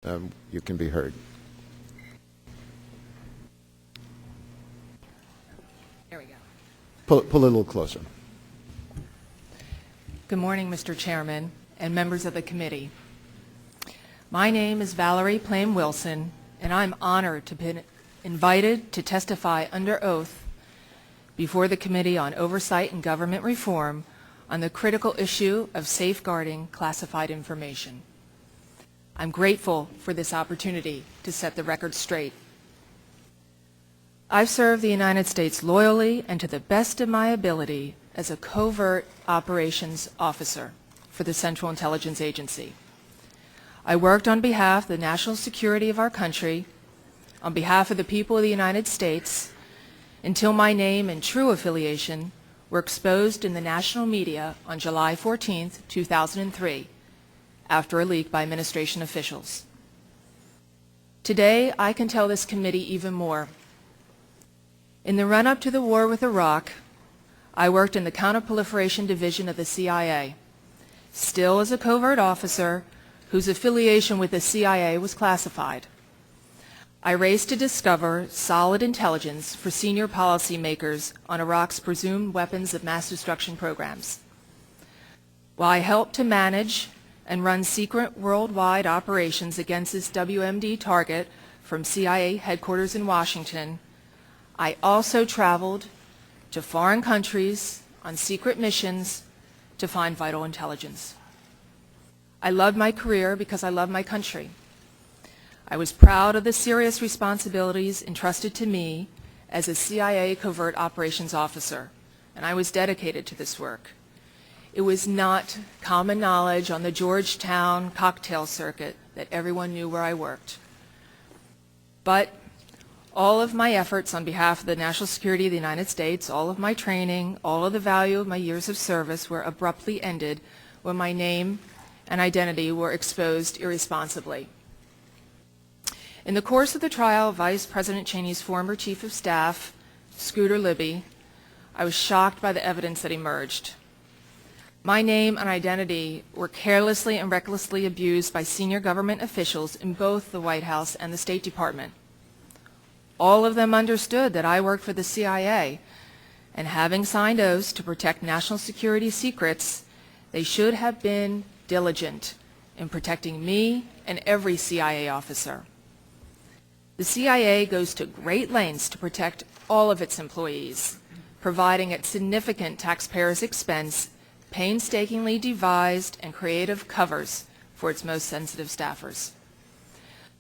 You can be heard. There we go. Pull a little closer. Good morning, Mr. Chairman and members of the committee. My name is Valerie Plame Wilson, and I'm honored to be invited to testify under oath before the Committee on Oversight and Government Reform on the critical issue of safeguarding classified information. I'm grateful for this opportunity to set the record straight. I've served the United States loyally and to the best of my ability as a covert operations officer for the Central Intelligence Agency. I worked on behalf of the national security of our country, on behalf of the people of the United States, until my name and true affiliation were exposed in the national media on July 14, 2003, after a leak by administration officials. Today, I can tell this committee even more. In the run-up to the war with Iraq, I worked in the Counterproliferation Division of the CIA, still as a covert officer whose affiliation with the CIA was classified. I raced to discover solid intelligence for senior policymakers on Iraq's presumed weapons of mass destruction programs. While I helped to manage and run secret worldwide operations against this WMD target from CIA headquarters in Washington, I also traveled to foreign countries on secret missions to find vital intelligence. I loved my career because I loved my country. I was proud of the serious responsibilities entrusted to me as a CIA covert operations officer, and I was dedicated to this work. It was not common knowledge on the Georgetown cocktail circuit that everyone knew where I worked. But all of my efforts on behalf of the national security of the United States, all of my training, all of the value of my years of service were abruptly ended when my name and identity were exposed irresponsibly. In the course of the trial of Vice President Cheney's former Chief of Staff, Scooter Libby, I was shocked by the evidence that emerged. My name and identity were carelessly and recklessly abused by senior government officials in both the White House and the State Department. All of them understood that I worked for the CIA, and having signed oaths to protect national security secrets, they should have been diligent in protecting me and every CIA officer. The CIA goes to great lengths to protect all of its employees, providing at significant taxpayers' expense painstakingly devised and creative covers for its most sensitive staffers.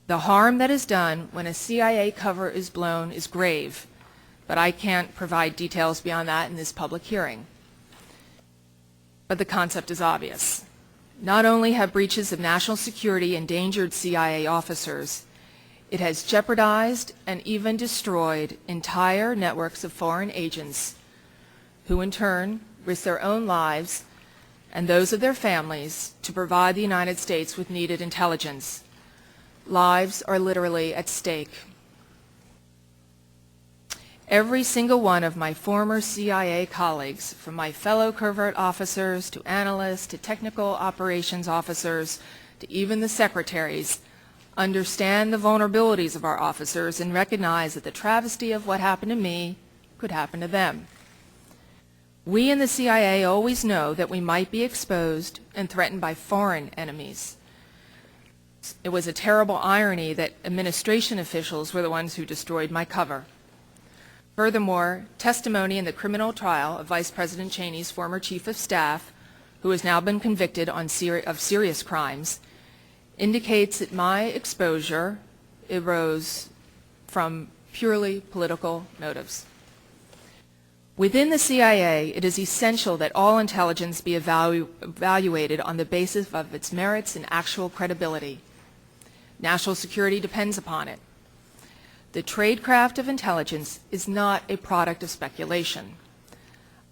The harm that is done when a CIA cover is blown is grave, but I can't provide details beyond that in this public hearing. But the concept is obvious. Not only have breaches of national security endangered CIA officers, it has jeopardized and even destroyed entire networks of foreign agents who in turn risk their own lives and those of their families to provide the United States with needed intelligence. Lives are literally at stake. Every single one of my former CIA colleagues, from my fellow covert officers to analysts to technical operations officers to even the secretaries, understand the vulnerabilities of our officers and recognize that the travesty of what happened to me could happen to them. We in the CIA always know that we might be exposed and threatened by foreign enemies. It was a terrible irony that administration officials were the ones who destroyed my cover. Furthermore, testimony in the criminal trial of Vice President Cheney's former Chief of Staff, who has now been convicted of serious crimes, indicates that my exposure arose from purely political motives. Within the CIA, it is essential that all intelligence be evaluated on the basis of its merits and actual credibility. National security depends upon it. The tradecraft of intelligence is not a product of speculation.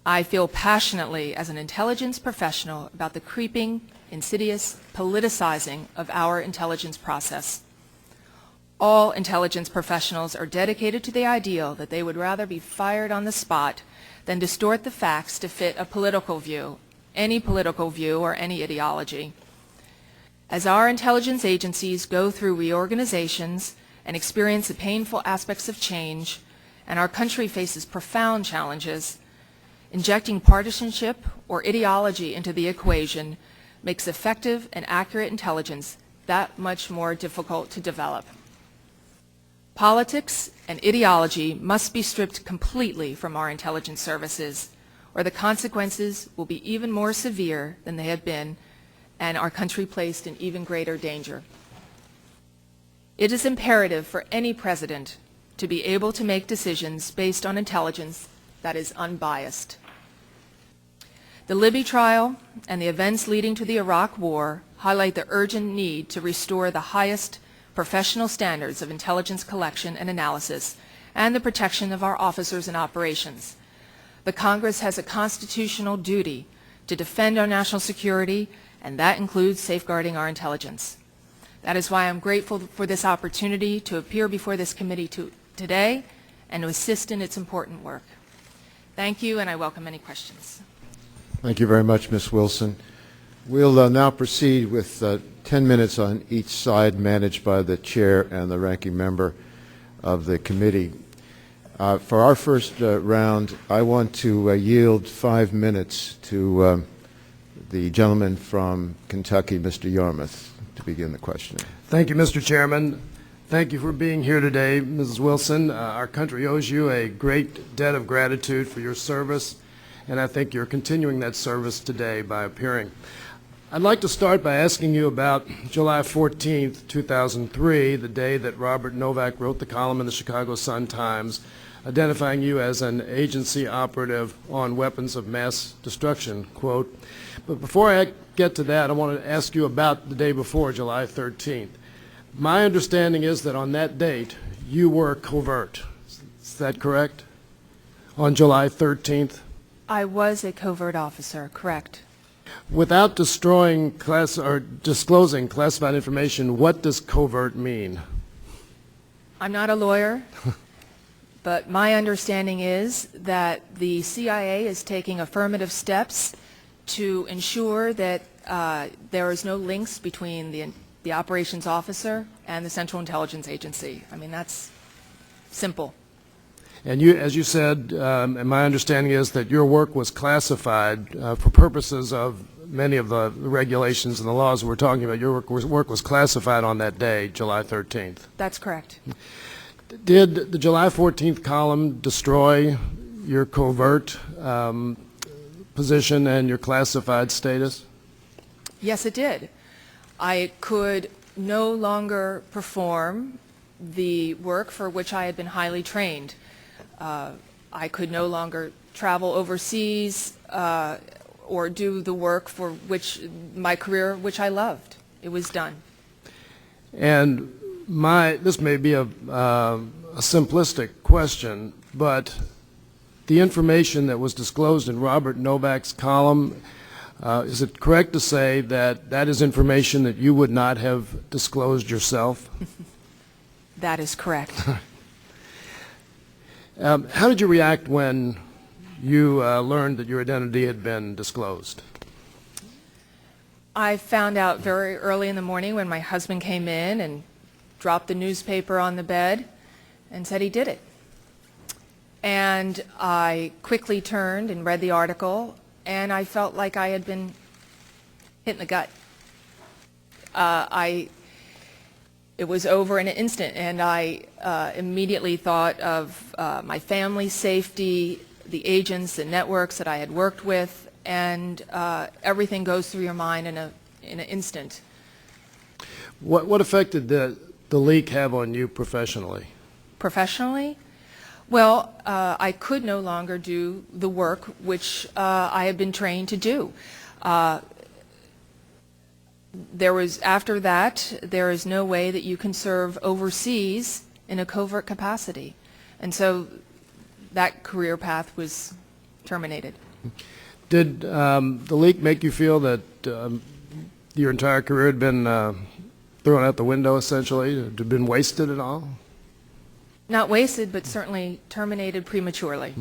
I feel passionately as an intelligence professional about the creeping, insidious politicizing of our intelligence process. All intelligence professionals are dedicated to the ideal that they would rather be fired on the spot than distort the facts to fit a political view, any political view or any ideology. As our intelligence agencies go through reorganizations and experience the painful aspects of change, and our country faces profound challenges, injecting partisanship or ideology into the equation makes effective and accurate intelligence that much more difficult to develop. Politics and ideology must be stripped completely from our intelligence services, or the consequences will be even more severe than they have been, and our country placed in even greater danger. It is imperative for any president to be able to make decisions based on intelligence that is unbiased. The Libby trial and the events leading to the Iraq War highlight the urgent need to restore the highest professional standards of intelligence collection and analysis and the protection of our officers and operations. The Congress has a constitutional duty to defend our national security, and that includes safeguarding our intelligence. That is why I'm grateful for this opportunity to appear before this committee today and to assist in its important work. Thank you, and I welcome any questions. Thank you very much, Ms. Wilson. We'll now proceed with 10 minutes on each side, managed by the chair and the ranking member of the committee. For our first round, I want to yield 5 minutes to the gentleman from Kentucky, Mr. Yarmouth, to begin the questioning. Thank you, Mr. Chairman. Thank you for being here today, Mrs. Wilson. Our country owes you a great debt of gratitude for your service, and I think you're continuing that service today by appearing. I'd like to start by asking you about July 14th, 2003, the day that Robert Novak wrote the column in the Chicago Sun-Times identifying you as an agency operative on weapons of mass destruction, quote. But before I get to that, I want to ask you about the day before, July 13th. My understanding is that on that date, you were covert. Is that correct? On July 13th? I was a covert officer, correct. Without disclosing classified information, what does covert mean? I'm not a lawyer, but my understanding is that the CIA is taking affirmative steps to ensure that there is no links between the operations officer and the Central Intelligence Agency. I mean, that's simple. And you, as you said, and my understanding is that your work was classified for purposes of many of the regulations and the laws we're talking about. Your work was classified on that day, July 13th. That's correct. Did the July 14th column destroy your covert position and your classified status? Yes, it did. I could no longer perform the work for which I had been highly trained. I could no longer travel overseas or do the work for which my career, which I loved. It was done. And this may be a simplistic question, but the information that was disclosed in Robert Novak's column, is it correct to say that that is information that you would not have disclosed yourself? That is correct. How did you react when you learned that your identity had been disclosed? I found out very early in the morning when my husband came in and dropped the newspaper on the bed and said he did it. And I quickly turned and read the article, and I felt like I had been hit in the gut. It was over in an instant, and I immediately thought of my family's safety, the agents, the networks that I had worked with, and everything goes through your mind in an instant. What effect did the leak have on you professionally? Professionally? Well, I could no longer do the work which I had been trained to do. After that, there is no way that you can serve overseas in a covert capacity. And so that career path was terminated. Did the leak make you feel that your entire career had been thrown out the window, essentially? Had been wasted at all? Not wasted, but certainly terminated prematurely.